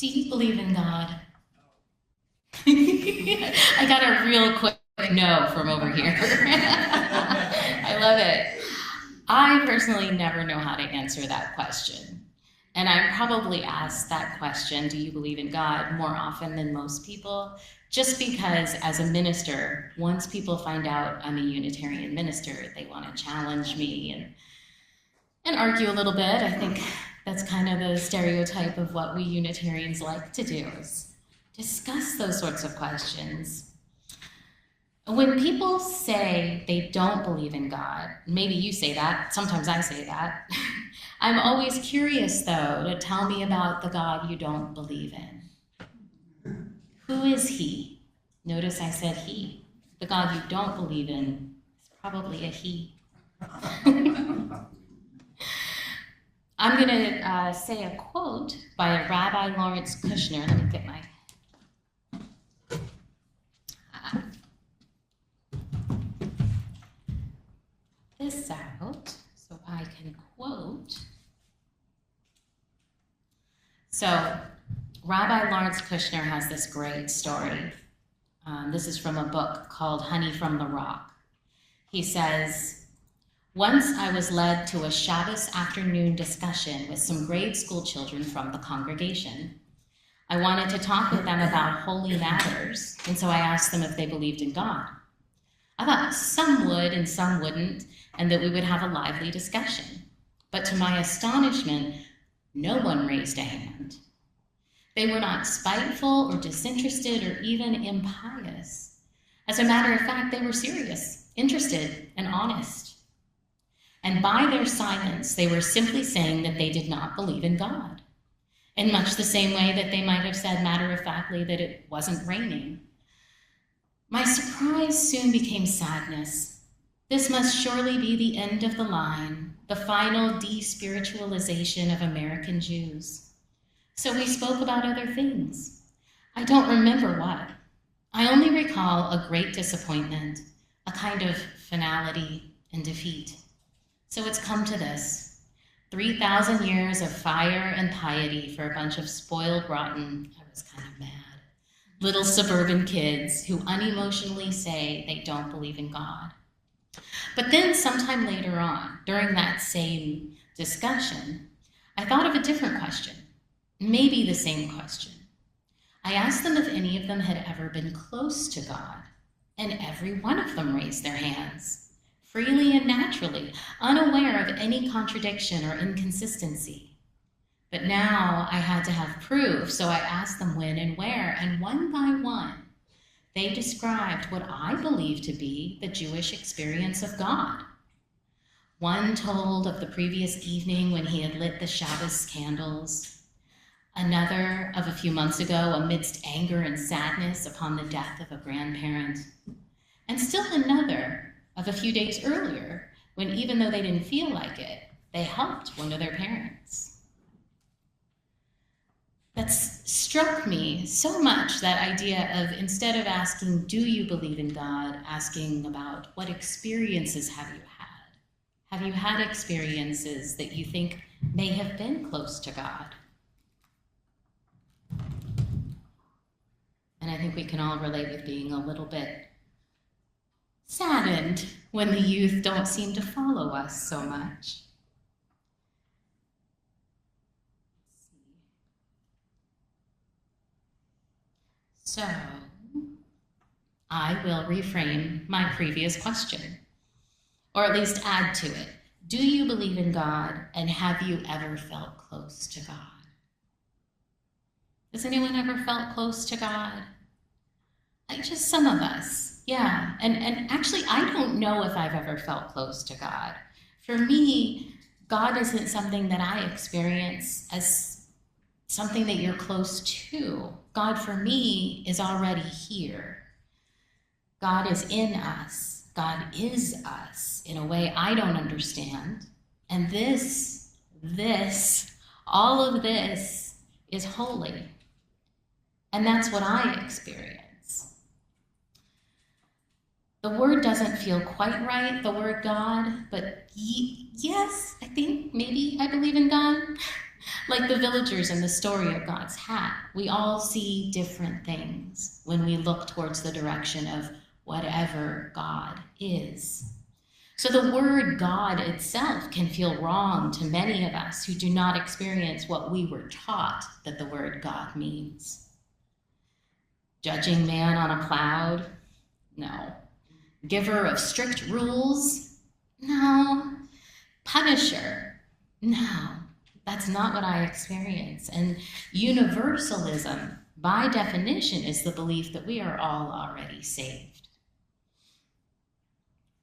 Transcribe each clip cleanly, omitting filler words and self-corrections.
Do you believe in God? I got a real quick no from over here. I love it. I personally never know how to answer that question. And I'm probably asked that question, do you believe in God, more often than most people, just because as a minister, once people find out I'm a Unitarian minister, they want to challenge me and argue a little bit. I think that's kind of the stereotype of what we Unitarians like to do, is discuss those sorts of questions. When people say they don't believe in God, maybe you say that, sometimes I say that, I'm always curious, though, to tell me about the God you don't believe in. Who is he? Notice I said he. The God you don't believe in is probably a he. I'm going to say a quote by Rabbi Lawrence Kushner. Let me get my... this out so I can quote. So Rabbi Lawrence Kushner has this great story. This is from a book called Honey from the Rock. He says, once I was led to a Shabbos afternoon discussion with some grade school children from the congregation. I wanted to talk with them about holy matters, and so I asked them if they believed in God. I thought some would and some wouldn't, and that we would have a lively discussion. But to my astonishment, no one raised a hand. They were not spiteful or disinterested or even impious. As a matter of fact, they were serious, interested, and honest. And by their silence, they were simply saying that they did not believe in God, in much the same way that they might have said matter-of-factly that it wasn't raining. My surprise soon became sadness. This must surely be the end of the line, the final despiritualization of American Jews. So we spoke about other things. I don't remember what. I only recall a great disappointment, a kind of finality and defeat. So it's come to this, 3,000 years of fire and piety for a bunch of spoiled, rotten, I was kind of mad, little suburban kids who unemotionally say they don't believe in God. But then sometime later on, during that same discussion, I thought of a different question, maybe the same question. I asked them if any of them had ever been close to God, and every one of them raised their hands, freely and naturally, unaware of any contradiction or inconsistency. But now I had to have proof, so I asked them when and where, and one by one, they described what I believe to be the Jewish experience of God. One told of the previous evening when he had lit the Shabbos candles, another of a few months ago amidst anger and sadness upon the death of a grandparent, and still another of a few days earlier when, even though they didn't feel like it, they helped one of their parents. That struck me so much, that idea of, instead of asking, do you believe in God, asking about what experiences have you had? Have you had experiences that you think may have been close to God? And I think we can all relate with being a little bit saddened when the youth don't seem to follow us so much. So, I will reframe my previous question, or at least add to it. Do you believe in God, and have you ever felt close to God? Has anyone ever felt close to God? Just some of us, yeah. And actually, I don't know if I've ever felt close to God. For me, God isn't something that I experience as something that you're close to. God, for me, is already here. God is in us. God is us in a way I don't understand. And all of this is holy. And that's what I experience. The word doesn't feel quite right, the word God, but yes, I think maybe I believe in God. Like the villagers in the story of God's hat, we all see different things when we look towards the direction of whatever God is. So the word God itself can feel wrong to many of us who do not experience what we were taught that the word God means. Judging man on a cloud? No. Giver of strict rules? No. Punisher? No. That's not what I experience. And universalism, by definition, is the belief that we are all already saved.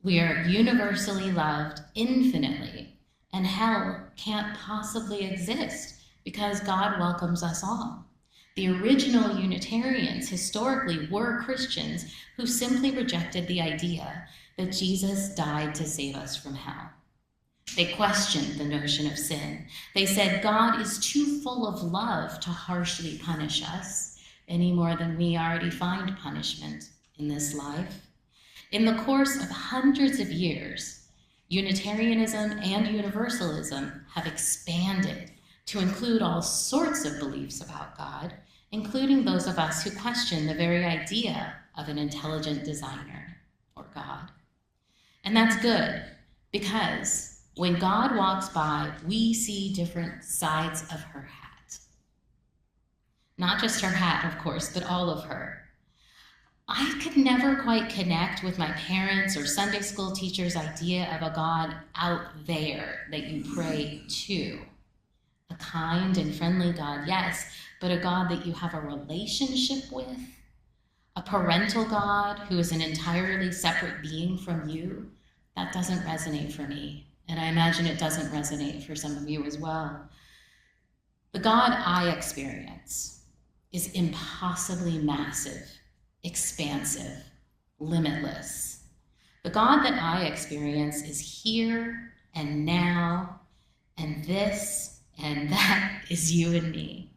We are universally loved infinitely, and hell can't possibly exist because God welcomes us all. The original Unitarians historically were Christians who simply rejected the idea that Jesus died to save us from hell. They questioned the notion of sin. They said God is too full of love to harshly punish us any more than we already find punishment in this life. In the course of hundreds of years, Unitarianism and Universalism have expanded to include all sorts of beliefs about God, including those of us who question the very idea of an intelligent designer or God. And that's good, because when God walks by, we see different sides of her hat. Not just her hat, of course, but all of her. I could never quite connect with my parents' or Sunday school teachers' idea of a God out there that you pray to. A kind and friendly God, yes, but a God that you have a relationship with. A parental God who is an entirely separate being from you. That doesn't resonate for me. And I imagine it doesn't resonate for some of you as well. The God I experience is impossibly massive, expansive, limitless. The God that I experience is here and now, and this and that is you and me.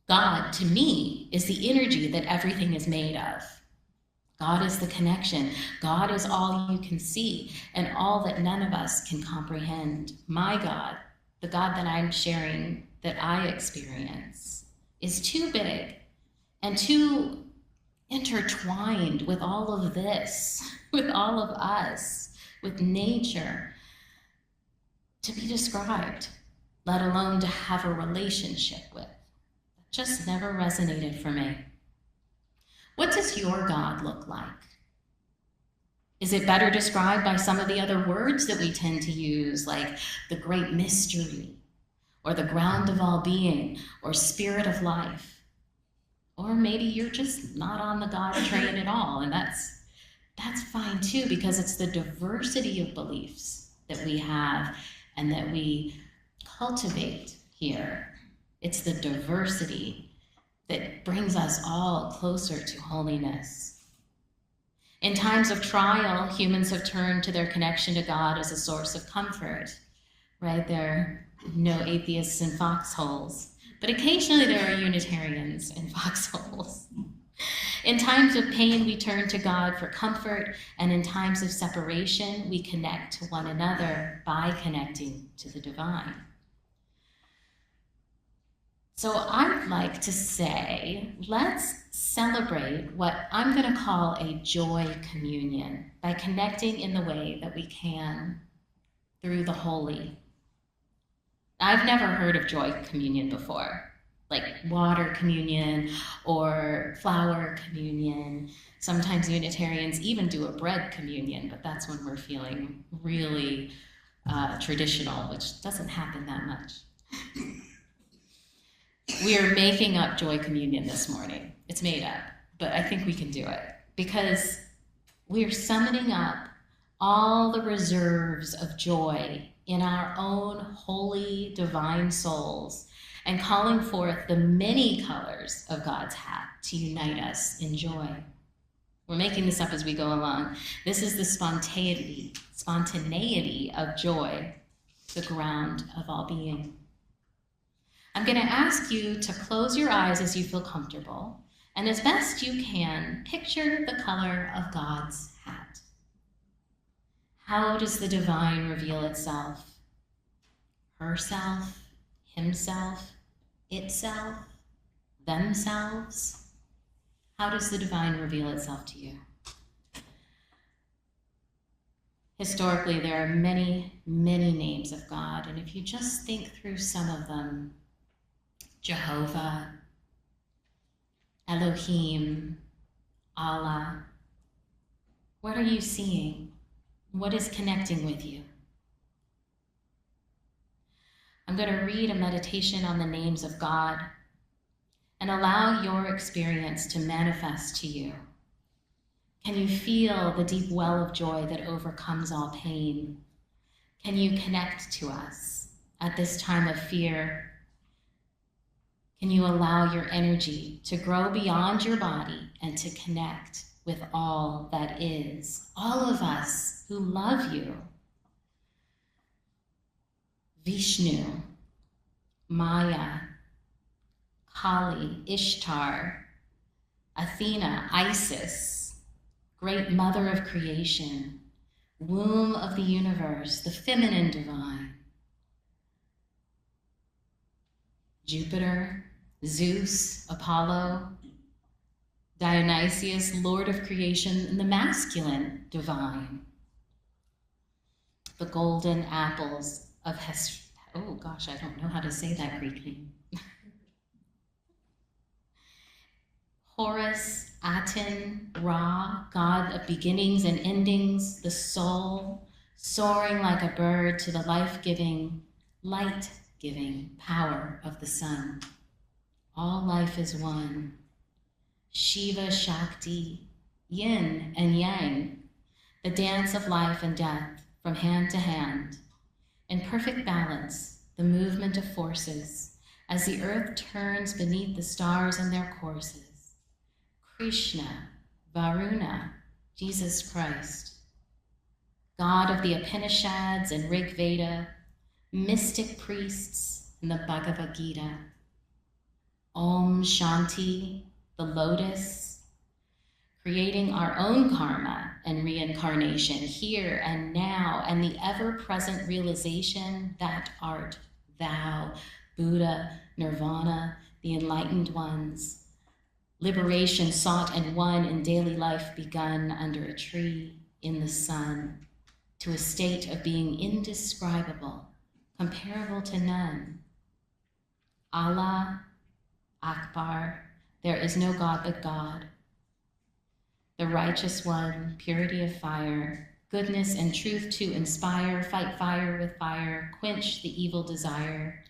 God, to me, is the energy that everything is made of. God is the connection. God is all you can see and all that none of us can comprehend. My God, the God that I'm sharing, that I experience, is too big and too intertwined with all of this, with all of us, with nature, to be described, let alone to have a relationship with. It just never resonated for me. What does your God look like? Is it better described by some of the other words that we tend to use, like the great mystery, or the ground of all being, or spirit of life? Or maybe you're just not on the God train at all, and that's fine too, because it's the diversity of beliefs that we have and that we cultivate here. It's the diversity that brings us all closer to holiness. In times of trial, humans have turned to their connection to God as a source of comfort, right? There are no atheists in foxholes, but occasionally there are Unitarians in foxholes. In times of pain, we turn to God for comfort, and in times of separation, we connect to one another by connecting to the divine. So I'd like to say, let's celebrate what I'm going to call a joy communion by connecting in the way that we can through the holy. I've never heard of joy communion before, like water communion or flour communion. Sometimes Unitarians even do a bread communion, but that's when we're feeling really traditional, which doesn't happen that much. We are making up joy communion this morning. It's made up, but I think we can do it because we are summoning up all the reserves of joy in our own holy, divine souls and calling forth the many colors of God's hat to unite us in joy. We're making this up as we go along. This is the spontaneity of joy, the ground of all being. I'm going to ask you to close your eyes as you feel comfortable, and as best you can, picture the color of God's hat. How does the divine reveal itself? Herself himself, itself, themselves? How does the divine reveal itself to you? Historically, there are many, many names of God, and if you just think through some of them, Jehovah, Elohim, Allah, what are you seeing? What is connecting with you? I'm going to read a meditation on the names of God and allow your experience to manifest to you. Can you feel the deep well of joy that overcomes all pain? Can you connect to us at this time of fear? Can you allow your energy to grow beyond your body and to connect with all that is? All of us who love you. Vishnu, Maya, Kali, Ishtar, Athena, Isis, Great Mother of Creation, Womb of the Universe, the Feminine Divine, Jupiter, Zeus, Apollo, Dionysius, Lord of Creation, and the Masculine Divine, the Golden Apples of oh gosh, I don't know how to say that Greek name. Horus, Aten, Ra, God of beginnings and endings, the soul, soaring like a bird to the life-giving, light-giving power of the sun. All life is one. Shiva, Shakti, Yin and Yang, the dance of life and death from hand to hand. In perfect balance, the movement of forces as the earth turns beneath the stars in their courses. Krishna, Varuna, Jesus Christ, God of the Upanishads and Rig Veda, mystic priests in the Bhagavad Gita. Om Shanti, the lotus, creating our own karma and reincarnation here and now, and the ever-present realization that art thou, Buddha, Nirvana, the enlightened ones. Liberation sought and won in daily life begun under a tree in the sun, to a state of being indescribable, comparable to none. Allah, Akbar, there is no God but God. The righteous one, purity of fire, goodness and truth to inspire, fight fire with fire, quench the evil desire.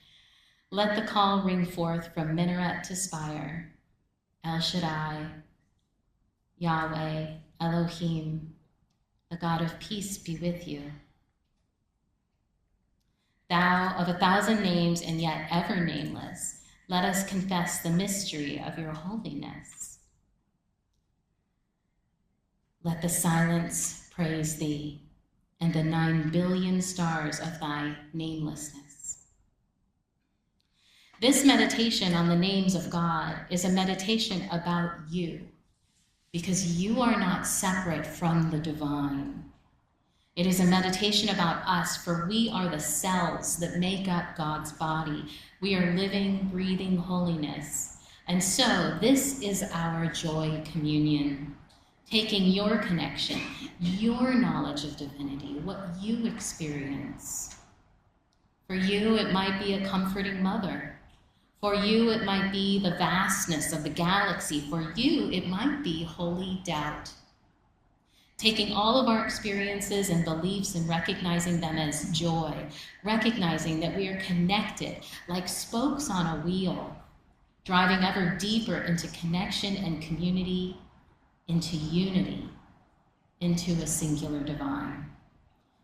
Let the call ring forth from minaret to spire. El Shaddai, Yahweh, Elohim, the God of peace be with you. Thou of 1,000 names and yet ever nameless, let us confess the mystery of your holiness. Let the silence praise thee and the 9 billion stars of thy namelessness. This meditation on the names of God is a meditation about you, because you are not separate from the divine. It is a meditation about us, for we are the cells that make up God's body. We are living, breathing holiness. And so this is our joy communion, taking your connection, your knowledge of divinity, what you experience. For you, it might be a comforting mother. For you, it might be the vastness of the galaxy. For you, it might be holy doubt. Taking all of our experiences and beliefs and recognizing them as joy, recognizing that we are connected like spokes on a wheel, driving ever deeper into connection and community, into unity, into a singular divine.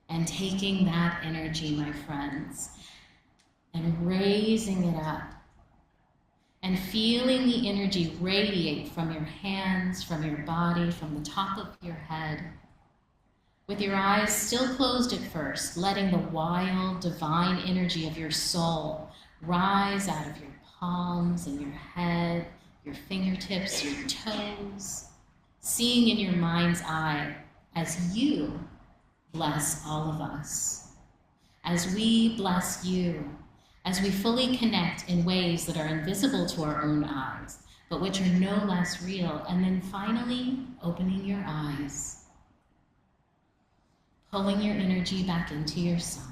And taking that energy, my friends, and raising it up, and feeling the energy radiate from your hands, from your body, from the top of your head. With your eyes still closed at first, letting the wild, divine energy of your soul rise out of your palms and your head, your fingertips, your toes, seeing in your mind's eye as you bless all of us, as we bless you, as we fully connect in ways that are invisible to our own eyes, but which are no less real. And then finally, opening your eyes, pulling your energy back into yourself,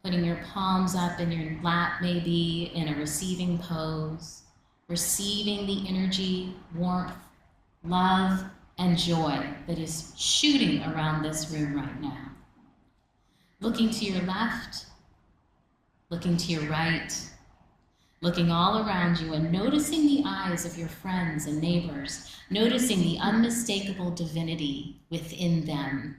putting your palms up in your lap, maybe in a receiving pose, receiving the energy, warmth, love, and joy that is shooting around this room right now. Looking to your left, looking to your right, looking all around you and noticing the eyes of your friends and neighbors, noticing the unmistakable divinity within them.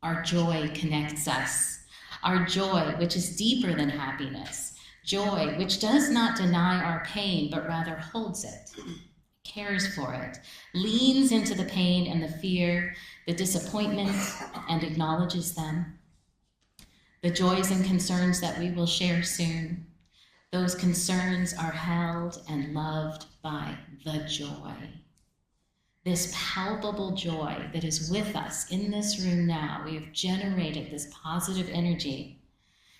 Our joy connects us. Our joy, which is deeper than happiness. Joy, which does not deny our pain, but rather holds it, cares for it, leans into the pain and the fear, the disappointment, and acknowledges them. The joys and concerns that we will share soon, those concerns are held and loved by the joy. This palpable joy that is with us in this room now. We have generated this positive energy.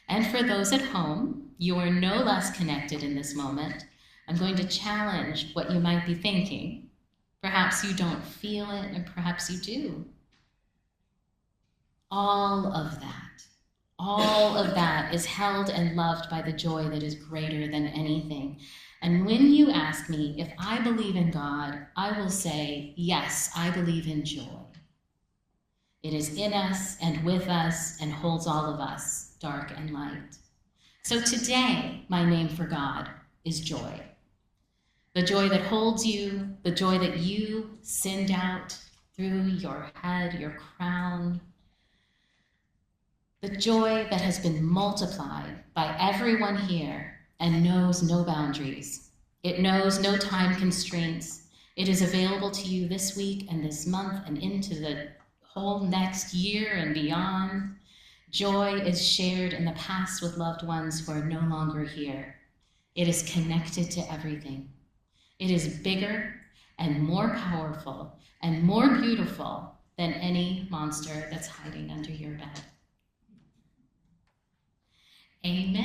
And for those at home, you are no less connected in this moment. I'm going to challenge what you might be thinking. Perhaps you don't feel it, and perhaps you do. All of that is held and loved by the joy that is greater than anything. And when you ask me if I believe in God, I will say, yes, I believe in joy. It is in us and with us and holds all of us, dark and light. So today, my name for God is joy. The joy that holds you, the joy that you send out through your head, your crown, the joy that has been multiplied by everyone here and knows no boundaries. It knows no time constraints. It is available to you this week and this month and into the whole next year and beyond. Joy is shared in the past with loved ones who are no longer here. It is connected to everything. It is bigger and more powerful and more beautiful than any monster that's hiding under your bed. Amen.